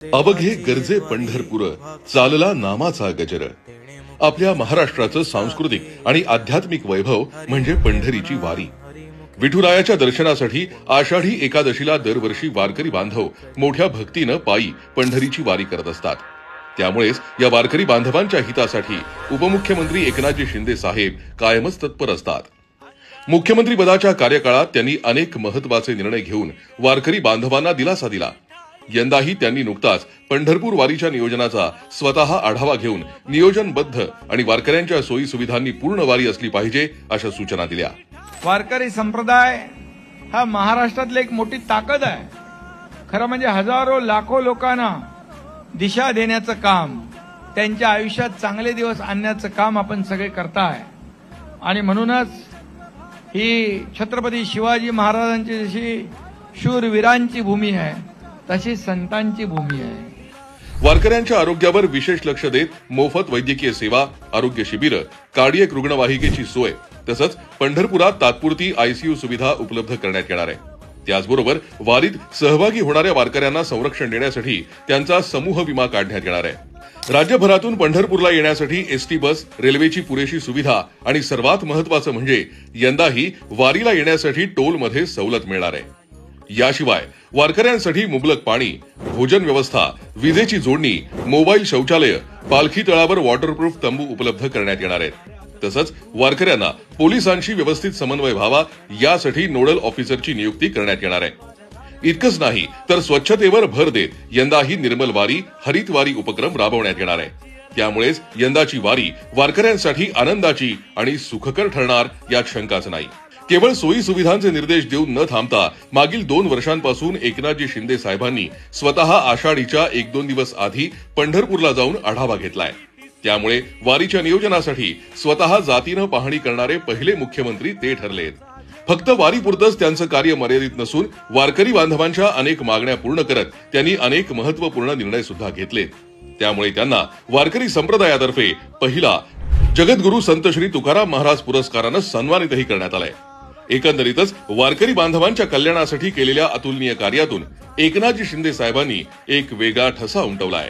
अवघे गरजे पंढरपूर, चालला नामाचा गजर। आपल्या महाराष्ट्राचं सांस्कृतिक आणि आध्यात्मिक वैभव म्हणजे पंढरीची वारी। विठुरायाच्या दर्शनासाठी आषाढी एकादशीला दरवर्षी वारकरी बांधव मोठ्या भक्तीनं पायी पंढरीची वारी करत असतात। त्यामुळेच या वारकरी बांधवांच्या हितासाठी उपमुख्यमंत्री एकनाथजी शिंदे साहेब कायमच तत्पर असतात। मुख्यमंत्री पदाच्या कार्यकाळात त्यांनी अनेक महत्त्वाचे निर्णय घेऊन वारकरी बांधवांना दिलासा दिला। यंदाही त्यांनी नुकताच पंढरपूर वारीच्या नियोजनाचा स्वतः आढावा घेऊन नियोजनबद्ध आणि वारकऱ्यांच्या सोयी सुविधांनी पूर्ण वारी असली पाहिजे अशा सूचना दिल्या। वारकरी संप्रदाय हा महाराष्ट्रातली एक मोठी ताकद आहे। खरं म्हणजे हजारो लाखो लोकांना दिशा देण्याचं काम, त्यांच्या आयुष्यात चांगले दिवस आणण्याचं काम आपण सगळे करताय। आणि म्हणूनच ही छत्रपती शिवाजी महाराजांची जशी शूरवीरांची भूमी आहे तशी संतांची भूमी आहे। वारकऱ्यांच्या आरोग्यावर विशेष लक्ष देत मोफत वैद्यकीय सेवा, आरोग्य शिबिर, कार्डियक रुग्णवाहिकेची सोय तसंच पंढरपुरात तात्पुरती आयसीयू सुविधा उपलब्ध करण्यात येणार आहे। त्याचबरोबर वारीत सहभागी होणाऱ्या वारकऱ्यांना संरक्षण देण्यासाठी त्यांचा समूह विमा काढण्यात येणार आहे। राज्यभरातून पंढरपूरला येण्यासाठी एसटी बस, रेल्वेची पुरेशी सुविधा आणि सर्वात महत्त्वाचं म्हणजे यंदाही वारीला येण्यासाठी टोलमध्ये सवलत मिळणार आहे। याशिवाय वारकऱ्यांसाठी मुबलक पाणी, भोजन व्यवस्था, विजेची जोडणी, मोबाईल शौचालय, पालखी तळावर वॉटरप्रूफ तंबू उपलब्ध करण्यात येणार आहेत। तसंच वारकऱ्यांना पोलिसांशी व्यवस्थित समन्वय व्हावा यासाठी नोडल ऑफिसरची नियुक्ती करण्यात येणार आहे। इतकंच नाही तर स्वच्छतेवर भर देत यंदाही निर्मल वारी, हरित वारी उपक्रम राबवण्यात येणार आहे। त्यामुळेच यंदाची वारी वारकऱ्यांसाठी आनंदाची आणि सुखकर ठरणार यात शंकाच नाही। केवळ सोयी सुविधांचे निर्देश देऊन न थांबता मागील 2 वर्षांपासून एकनाथजी शिंदे साहेबांनी स्वतः आषाढीच्या 1-2 दिवस आधी पंढरपूरला जाऊन आढावा घेतलाय। त्यामुळे वारीच्या नियोजनासाठी स्वतः जातीनं पाहणी करणारे पहिले मुख्यमंत्री ते ठरलेत। फक्त वारीपुरतंच त्यांचं कार्य मर्यादित नसून वारकरी बांधवांच्या अनेक मागण्या पूर्ण करत त्यांनी अनेक महत्त्वपूर्ण निर्णय सुद्धा घेतलेत। त्यामुळे त्यांना वारकरी संप्रदायातर्फे पहिला जगद्गुरू संत श्री तुकाराम महाराज पुरस्कारानं सन्मानितही करण्यात आलंय। एकंदरीतच वारकरी बांधवांच्या कल्याणासाठी केलेल्या अतुलनीय कार्यातून एकनाथजी शिंदे साहेबांनी एक वेगळा ठसा उमटवला आहे।